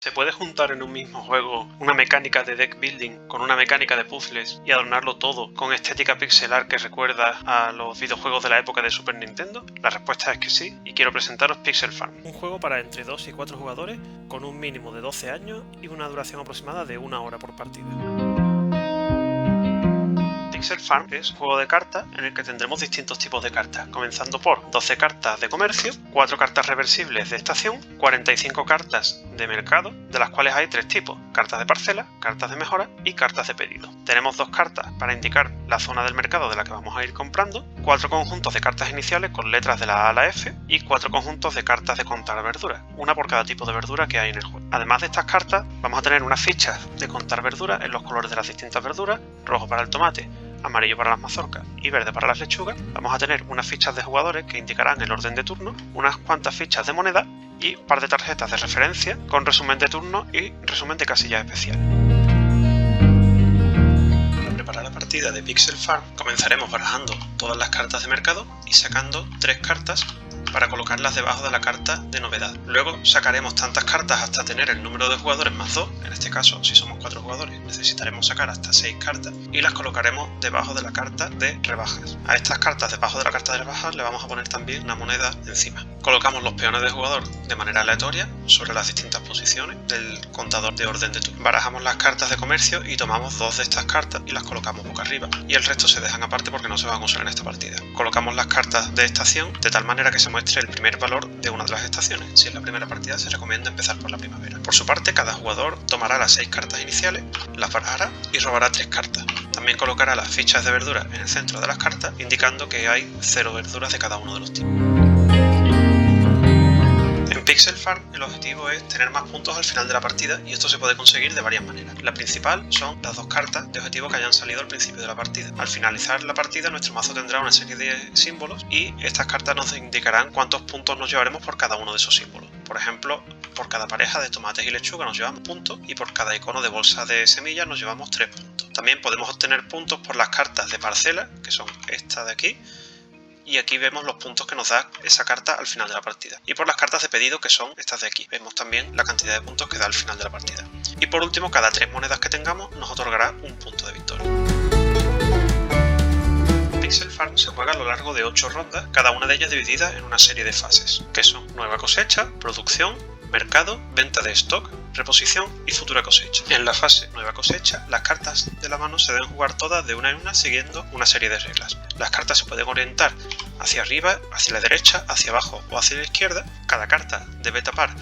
¿Se puede juntar en un mismo juego una mecánica de deck building con una mecánica de puzzles y adornarlo todo con estética pixelar que recuerda a los videojuegos de la época de Super Nintendo? La respuesta es que sí, y quiero presentaros Pixel Farm. Un juego para entre 2 y 4 jugadores con un mínimo de 12 años y una duración aproximada de 1 hora por partida. Pixel Farm es un juego de cartas en el que tendremos distintos tipos de cartas, comenzando por 12 cartas de comercio, 4 cartas reversibles de estación, 45 cartas de mercado, de las cuales hay 3 tipos: cartas de parcela, cartas de mejora y cartas de pedido. Tenemos 2 cartas para indicar la zona del mercado de la que vamos a ir comprando, 4 conjuntos de cartas iniciales con letras de la A a la F y 4 conjuntos de cartas de contar verduras, una por cada tipo de verdura que hay en el juego. Además de estas cartas, vamos a tener unas fichas de contar verduras en los colores de las distintas verduras: rojo para el tomate, amarillo para las mazorcas y verde para las lechugas. Vamos a tener unas fichas de jugadores que indicarán el orden de turno, unas cuantas fichas de moneda y un par de tarjetas de referencia con resumen de turno y resumen de casillas especiales. Para preparar la partida de Pixel Farm comenzaremos barajando todas las cartas de mercado y sacando 3 cartas para colocarlas debajo de la carta de novedad. Luego sacaremos tantas cartas hasta tener el número de jugadores más 2, en este caso si somos 4 jugadores necesitaremos sacar hasta 6 cartas y las colocaremos debajo de la carta de rebajas. A estas cartas debajo de la carta de rebajas le vamos a poner también una moneda encima. Colocamos los peones de jugador de manera aleatoria sobre las distintas posiciones del contador de orden de turno. Barajamos las cartas de comercio y tomamos 2 de estas cartas y las colocamos boca arriba, y el resto se dejan aparte porque no se van a usar en esta partida. Colocamos las cartas de estación de tal manera que se muestre el primer valor de una de las estaciones. Si es la primera partida se recomienda empezar por la primavera. Por su parte, cada jugador tomará las 6 cartas iniciales, las barajará y robará 3 cartas. También colocará las fichas de verduras en el centro de las cartas, indicando que hay 0 verduras de cada uno de los tipos. En Pixel Farm el objetivo es tener más puntos al final de la partida, y esto se puede conseguir de varias maneras. La principal son las 2 cartas de objetivo que hayan salido al principio de la partida. Al finalizar la partida nuestro mazo tendrá una serie de símbolos y estas cartas nos indicarán cuántos puntos nos llevaremos por cada uno de esos símbolos. Por ejemplo, por cada pareja de tomates y lechuga nos llevamos puntos, y por cada icono de bolsa de semillas nos llevamos 3 puntos. También podemos obtener puntos por las cartas de parcela, que son estas de aquí, y aquí vemos los puntos que nos da esa carta al final de la partida. Y por las cartas de pedido, que son estas de aquí, vemos también la cantidad de puntos que da al final de la partida. Y por último, cada 3 monedas que tengamos nos otorgará un punto de victoria. Pixel Farm se juega a lo largo de 8 rondas, cada una de ellas dividida en una serie de fases, que son nueva cosecha, producción, mercado, venta de stock, reposición y futura cosecha. En la fase nueva cosecha, las cartas de la mano se deben jugar todas de una en una siguiendo una serie de reglas. Las cartas se pueden orientar hacia arriba, hacia la derecha, hacia abajo o hacia la izquierda. Cada carta debe tapar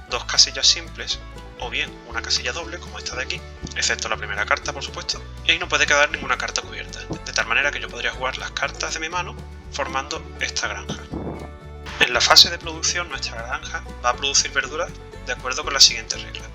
2 casillas simples o bien una casilla doble, como esta de aquí, excepto la primera carta, por supuesto, y no puede quedar ninguna carta cubierta, de tal manera que yo podría jugar las cartas de mi mano formando esta granja. En la fase de producción, nuestra granja va a producir verduras de acuerdo con las siguientes reglas.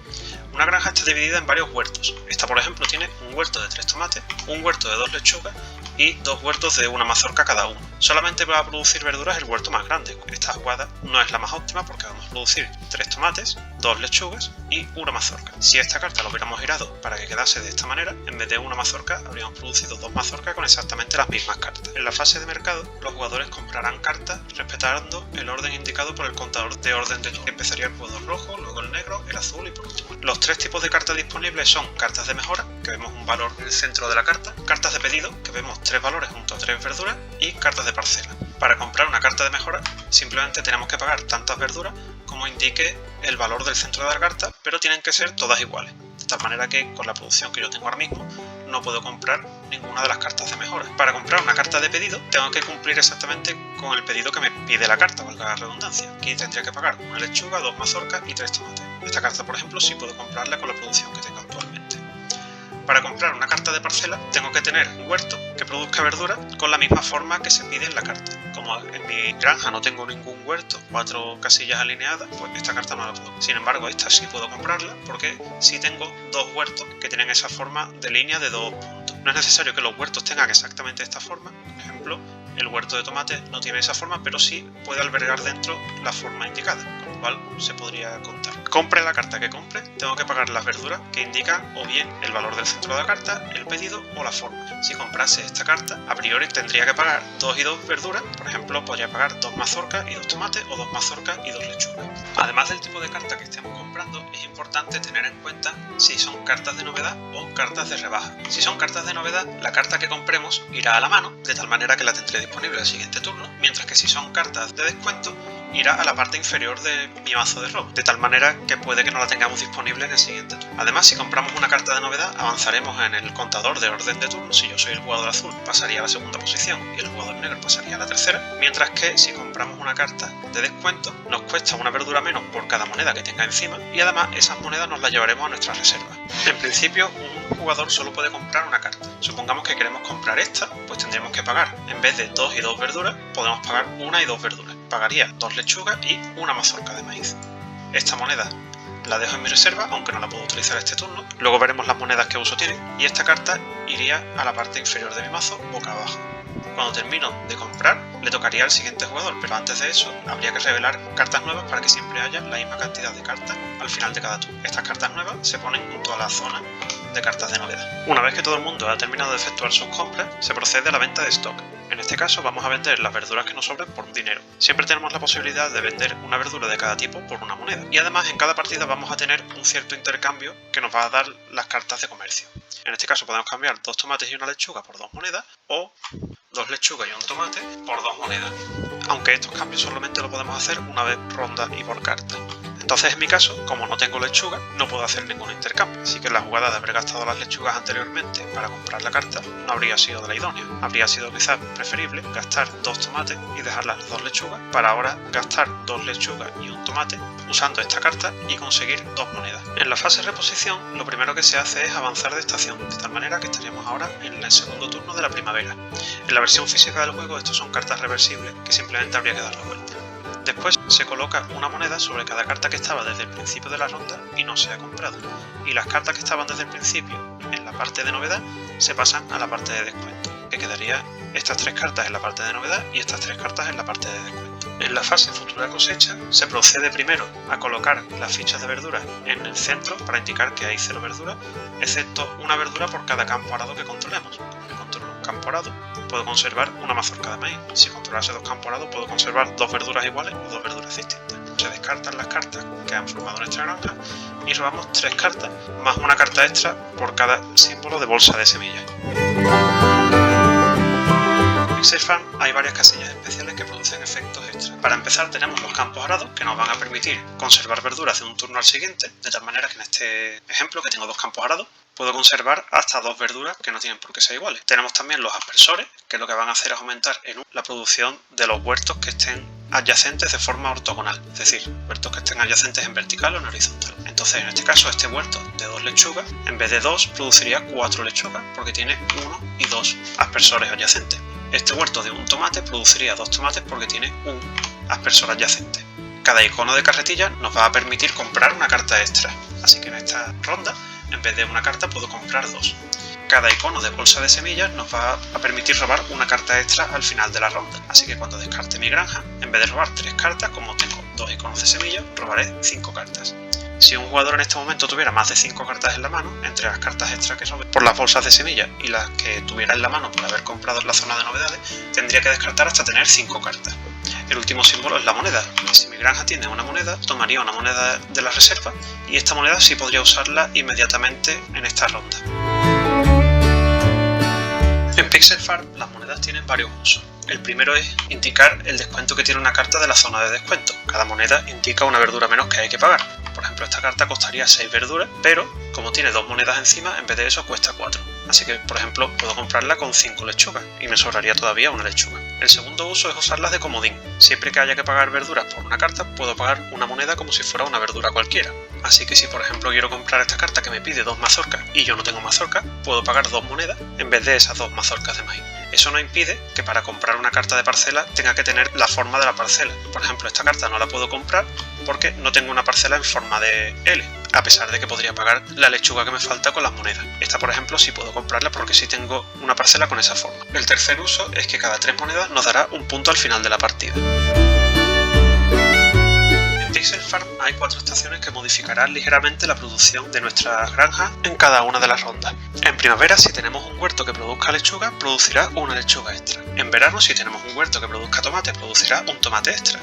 Una granja está dividida en varios huertos. Esta, por ejemplo, tiene un huerto de 3 tomates, un huerto de 2 lechugas y 2 huertos de una mazorca cada uno. Solamente va a producir verduras el huerto más grande. Esta jugada no es la más óptima porque vamos a producir 3 tomates, 2 lechugas y una mazorca. Si esta carta lo hubiéramos girado para que quedase de esta manera, en vez de una mazorca habríamos producido 2 mazorcas con exactamente las mismas cartas. En la fase de mercado, los jugadores comprarán cartas respetando el orden indicado por el contador de orden de turno. Empezaría el jugador rojo, luego el negro, el azul y por último. Los 3 tipos de cartas disponibles son cartas de mejora, que vemos un valor en el centro de la carta, cartas de pedido, que vemos 3 valores junto a 3 verduras, y cartas de parcela. Para comprar una carta de mejora simplemente tenemos que pagar tantas verduras como indique el valor del centro de la carta, pero tienen que ser todas iguales, de tal manera que con la producción que yo tengo ahora mismo no puedo comprar ninguna de las cartas de mejora. Para comprar una carta de pedido tengo que cumplir exactamente con el pedido que me pide la carta, valga la redundancia. Aquí tendría que pagar una lechuga, 2 mazorcas y 3 tomates. Esta carta, por ejemplo, sí puedo comprarla con la producción que tengo actualmente. Para comprar una carta de parcela tengo que tener un huerto que produzca verduras con la misma forma que se pide en la carta. Como en mi granja no tengo ningún huerto, 4 casillas alineadas, pues esta carta no la puedo. Sin embargo, esta sí puedo comprarla porque sí tengo 2 huertos que tienen esa forma de línea de 2 puntos. No es necesario que los huertos tengan exactamente esta forma. Por ejemplo, el huerto de tomate no tiene esa forma, pero sí puede albergar dentro la forma indicada, con lo cual se podría contar. Compre la carta que compre, tengo que pagar las verduras que indican o bien el valor del centro de la carta, el pedido o la forma. Si comprase esta carta, a priori tendría que pagar 2 y 2 verduras, por ejemplo, podría pagar 2 mazorcas y 2 tomates o 2 mazorcas y 2 lechugas. Además del tipo de carta que estemos comprando, es importante tener en cuenta si son cartas de novedad o cartas de rebaja. Si son cartas de novedad, la carta que compremos irá a la mano, de tal manera que la tendré disponible al siguiente turno, mientras que si son cartas de descuento, irá a la parte inferior de mi mazo de robo, de tal manera que puede que no la tengamos disponible en el siguiente turno. Además, si compramos una carta de novedad, avanzaremos en el contador de orden de turno. Si yo soy el jugador azul, pasaría a la segunda posición y el jugador negro pasaría a la tercera, mientras que si compramos una carta de descuento, nos cuesta una verdura menos por cada moneda que tenga encima y además esas monedas nos las llevaremos a nuestra reserva. En principio, un jugador solo puede comprar una carta. Supongamos que queremos comprar esta, pues tendríamos que pagar, en vez de 2 y 2 verduras, podemos pagar 1 y 2 verduras. Pagaría 2 lechugas y una mazorca de maíz. Esta moneda la dejo en mi reserva, aunque no la puedo utilizar este turno. Luego veremos las monedas que uso tiene y esta carta iría a la parte inferior de mi mazo, boca abajo. Cuando termino de comprar, le tocaría al siguiente jugador, pero antes de eso habría que revelar cartas nuevas para que siempre haya la misma cantidad de cartas al final de cada turno. Estas cartas nuevas se ponen junto a la zona de cartas de novedad. Una vez que todo el mundo ha terminado de efectuar sus compras, se procede a la venta de stock. En este caso vamos a vender las verduras que nos sobren por dinero. Siempre tenemos la posibilidad de vender una verdura de cada tipo por una moneda. Y además en cada partida vamos a tener un cierto intercambio que nos va a dar las cartas de comercio. En este caso podemos cambiar 2 tomates y una lechuga por 2 monedas o 2 lechugas y un tomate por 2 monedas. Aunque estos cambios solamente lo podemos hacer una vez ronda y por carta. Entonces en mi caso, como no tengo lechuga, no puedo hacer ningún intercambio, así que la jugada de haber gastado las lechugas anteriormente para comprar la carta no habría sido de la idónea. Habría sido quizás preferible gastar 2 tomates y dejar las 2 lechugas para ahora gastar 2 lechugas y un tomate usando esta carta y conseguir 2 monedas. En la fase de reposición, lo primero que se hace es avanzar de estación, de tal manera que estaríamos ahora en el segundo turno de la primavera. En la versión física del juego, estos son cartas reversibles que simplemente habría que dar la vuelta. Después se coloca una moneda sobre cada carta que estaba desde el principio de la ronda y no se ha comprado. Y las cartas que estaban desde el principio en la parte de novedad se pasan a la parte de descuento, que quedaría estas 3 cartas en la parte de novedad y estas 3 cartas en la parte de descuento. En la fase futura cosecha se procede primero a colocar las fichas de verduras en el centro para indicar que hay 0 verduras, excepto una verdura por cada campo arado que controlemos. Como controlo un campo arado, puedo conservar una mazorca de maíz. Si controlase 2 campos arados, puedo conservar 2 verduras iguales o 2 verduras distintas. Se descartan las cartas que han formado nuestra granja y robamos 3 cartas más una carta extra por cada símbolo de bolsa de semillas. En Pixel Farm hay varias casillas especiales que producen efectos extra. Para empezar tenemos los campos arados que nos van a permitir conservar verduras de un turno al siguiente, de tal manera que en este ejemplo, que tengo 2 campos arados, puedo conservar hasta 2 verduras que no tienen por qué ser iguales. Tenemos también los aspersores, que lo que van a hacer es aumentar la producción de los huertos que estén adyacentes de forma ortogonal, es decir, huertos que estén adyacentes en vertical o en horizontal. Entonces, en este caso, este huerto de 2 lechugas, en vez de 2, produciría 4 lechugas, porque tiene 1 y 2 aspersores adyacentes. Este huerto de un tomate produciría 2 tomates porque tiene un aspersor adyacente. Cada icono de carretilla nos va a permitir comprar una carta extra, así que en esta ronda, en vez de una carta, puedo comprar 2. Cada icono de bolsa de semillas nos va a permitir robar una carta extra al final de la ronda. Así que cuando descarte mi granja, en vez de robar 3 cartas, como tengo 2 iconos de semillas, robaré 5 cartas. Si un jugador en este momento tuviera más de 5 cartas en la mano, entre las cartas extra que robe por las bolsas de semillas y las que tuviera en la mano por haber comprado en la zona de novedades, tendría que descartar hasta tener 5 cartas. El último símbolo es la moneda. Si mi granja tiene una moneda, tomaría una moneda de la reserva y esta moneda sí podría usarla inmediatamente en esta ronda. En Pixel Farm las monedas tienen varios usos. El primero es indicar el descuento que tiene una carta de la zona de descuento. Cada moneda indica una verdura menos que hay que pagar. Por ejemplo, esta carta costaría 6 verduras, pero como tiene 2 monedas encima, en vez de eso cuesta 4. Así que, por ejemplo, puedo comprarla con 5 lechugas y me sobraría todavía una lechuga. El segundo uso es usarlas de comodín. Siempre que haya que pagar verduras por una carta, puedo pagar una moneda como si fuera una verdura cualquiera. Así que si, por ejemplo, quiero comprar esta carta que me pide 2 mazorcas y yo no tengo mazorcas, puedo pagar 2 monedas en vez de esas 2 mazorcas de maíz. Eso no impide que para comprar una carta de parcela tenga que tener la forma de la parcela. Por ejemplo, esta carta no la puedo comprar porque no tengo una parcela en forma de L, a pesar de que podría pagar la lechuga que me falta con las monedas. Esta, por ejemplo, sí puedo comprarla porque sí tengo una parcela con esa forma. El tercer uso es que cada 3 monedas nos dará un punto al final de la partida. En Pixel Farm hay 4 estaciones que modificarán ligeramente la producción de nuestra granja en cada una de las rondas. En primavera, si tenemos un huerto que produzca lechuga, producirá una lechuga extra. En verano, si tenemos un huerto que produzca tomate, producirá un tomate extra.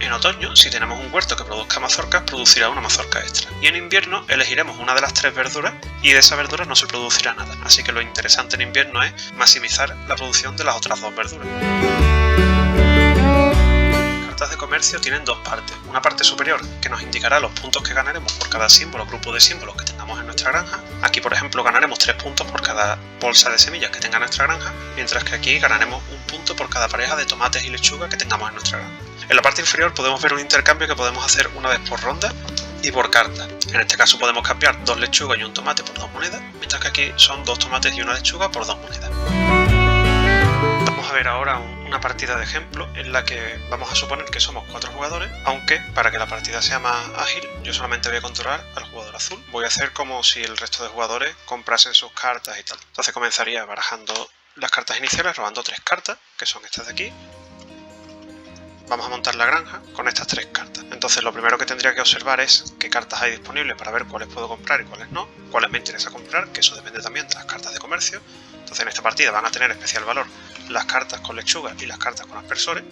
En otoño, si tenemos un huerto que produzca mazorcas, producirá una mazorca extra. Y en invierno elegiremos una de las 3 verduras y de esa verdura no se producirá nada. Así que lo interesante en invierno es maximizar la producción de las otras 2 verduras. Las cartas de comercio tienen 2 partes. Una parte superior que nos indicará los puntos que ganaremos por cada símbolo o grupo de símbolos que tengamos en nuestra granja. Aquí, por ejemplo, ganaremos 3 puntos por cada bolsa de semillas que tenga nuestra granja, mientras que aquí ganaremos 1 punto por cada pareja de tomates y lechuga que tengamos en nuestra granja. En la parte inferior podemos ver un intercambio que podemos hacer una vez por ronda y por carta. En este caso podemos cambiar 2 lechugas y un tomate por 2 monedas, mientras que aquí son 2 tomates y una lechuga por 2 monedas. Vamos a ver ahora una partida de ejemplo en la que vamos a suponer que somos 4 jugadores, aunque para que la partida sea más ágil yo solamente voy a controlar al jugador azul. Voy a hacer como si el resto de jugadores comprasen sus cartas y tal. Entonces comenzaría barajando las cartas iniciales, robando 3 cartas, que son estas de aquí. Vamos a montar la granja con estas 3 cartas. Entonces lo primero que tendría que observar es qué cartas hay disponibles para ver cuáles puedo comprar y cuáles no, cuáles me interesa comprar, que eso depende también de las cartas de comercio. Entonces en esta partida van a tener especial valor las cartas con lechuga y las cartas con aspersores.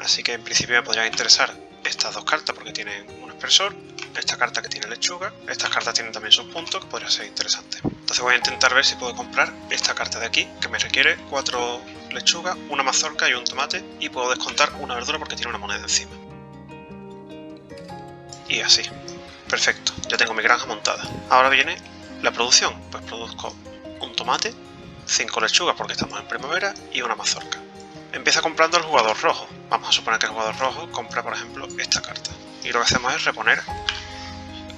Así que en principio me podrían interesar estas 2 cartas porque tienen un aspersor, esta carta que tiene lechuga, estas cartas tienen también sus puntos, que podría ser interesante. Entonces voy a intentar ver si puedo comprar esta carta de aquí, que me requiere 4 lechugas, una mazorca y un tomate, y puedo descontar una verdura porque tiene una moneda encima. Y así. Perfecto, ya tengo mi granja montada. Ahora viene la producción. Pues produzco un tomate, 5 lechugas porque estamos en primavera y una mazorca. Empieza comprando el jugador rojo. Vamos a suponer que el jugador rojo compra, por ejemplo, esta carta. Y lo que hacemos es reponer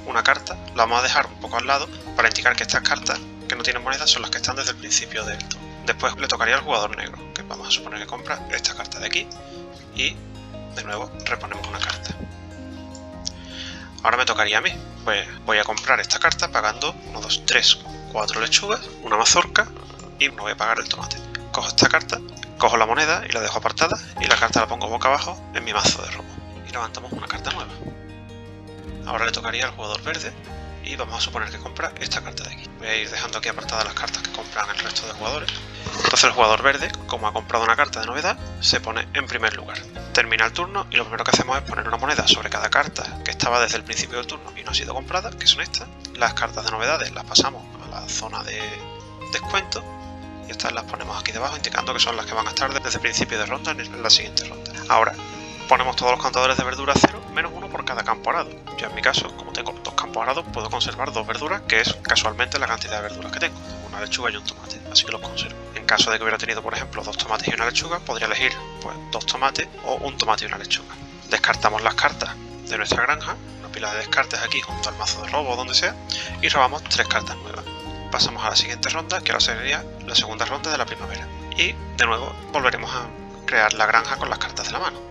una carta, la vamos a dejar un poco al lado para indicar que estas cartas que no tienen monedas son las que están desde el principio del turno. Después le tocaría al jugador negro, que vamos a suponer que compra esta carta de aquí y de nuevo reponemos una carta. Ahora me tocaría a mí, pues voy a comprar esta carta pagando 1, 2, 3, 4 lechugas, una mazorca y no voy a pagar el tomate. Cojo esta carta, cojo la moneda y la dejo apartada y la carta la pongo boca abajo en mi mazo de robo. Y levantamos una carta nueva. Ahora le tocaría al jugador verde y vamos a suponer que compra esta carta de aquí. Voy a ir dejando aquí apartadas las cartas que compran el resto de jugadores. Entonces el jugador verde, como ha comprado una carta de novedad, se pone en primer lugar. Termina el turno y lo primero que hacemos es poner una moneda sobre cada carta que estaba desde el principio del turno y no ha sido comprada, que son estas. Las cartas de novedades las pasamos a la zona de descuento y estas las ponemos aquí debajo indicando que son las que van a estar desde el principio de ronda en la siguiente ronda. Ahora ponemos todos los contadores de verduras 0 menos 1 por cada campo arado. Yo en mi caso, como tengo 2 campos arados, puedo conservar 2 verduras, que es casualmente la cantidad de verduras que tengo. Una lechuga y un tomate, así que los conservo. En caso de que hubiera tenido, por ejemplo, 2 tomates y una lechuga, podría elegir pues 2 tomates o un tomate y una lechuga. Descartamos las cartas de nuestra granja, una pila de descartes aquí junto al mazo de robo o donde sea, y robamos 3 cartas nuevas. Pasamos a la siguiente ronda, que ahora sería la segunda ronda de la primavera. Y de nuevo volveremos a crear la granja con las cartas de la mano.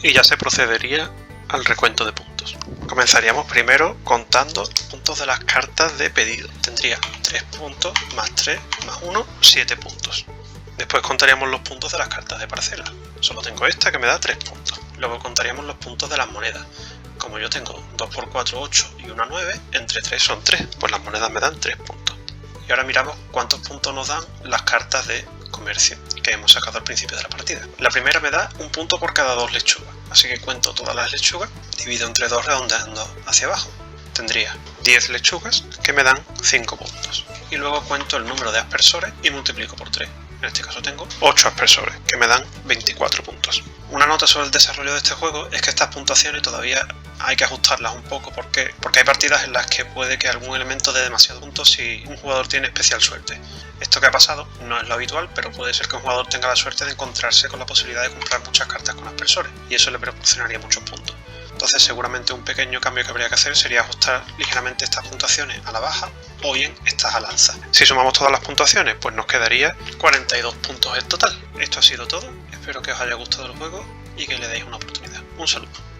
y ya se procedería al recuento de puntos. Comenzaríamos primero contando puntos de las cartas de pedido. Tendría 3 puntos más 3 más 1, 7 puntos. Después contaríamos los puntos de las cartas de parcela. Solo tengo esta que me da 3 puntos. Luego contaríamos los puntos de las monedas. Como yo tengo 2 por 4, 8 y una 9, entre 3 son 3, pues las monedas me dan 3 puntos. Y ahora miramos cuántos puntos nos dan las cartas de comercio que hemos sacado al principio de la partida. La primera me da un punto por cada 2 lechugas, así que cuento todas las lechugas, divido entre 2 redondeando hacia abajo. Tendría 10 lechugas que me dan 5 puntos. Y luego cuento el número de aspersores y multiplico por 3. En este caso tengo 8 aspersores que me dan 24 puntos. Una nota sobre el desarrollo de este juego es que estas puntuaciones todavía hay que ajustarlas un poco porque hay partidas en las que puede que algún elemento dé demasiados puntos si un jugador tiene especial suerte. Esto que ha pasado no es lo habitual, pero puede ser que un jugador tenga la suerte de encontrarse con la posibilidad de comprar muchas cartas con aspersores y eso le proporcionaría muchos puntos. Entonces seguramente un pequeño cambio que habría que hacer sería ajustar ligeramente estas puntuaciones a la baja o bien estas al alza. Si sumamos todas las puntuaciones, pues nos quedaría 42 puntos en total. Esto ha sido todo, espero que os haya gustado el juego y que le deis una oportunidad. Un saludo.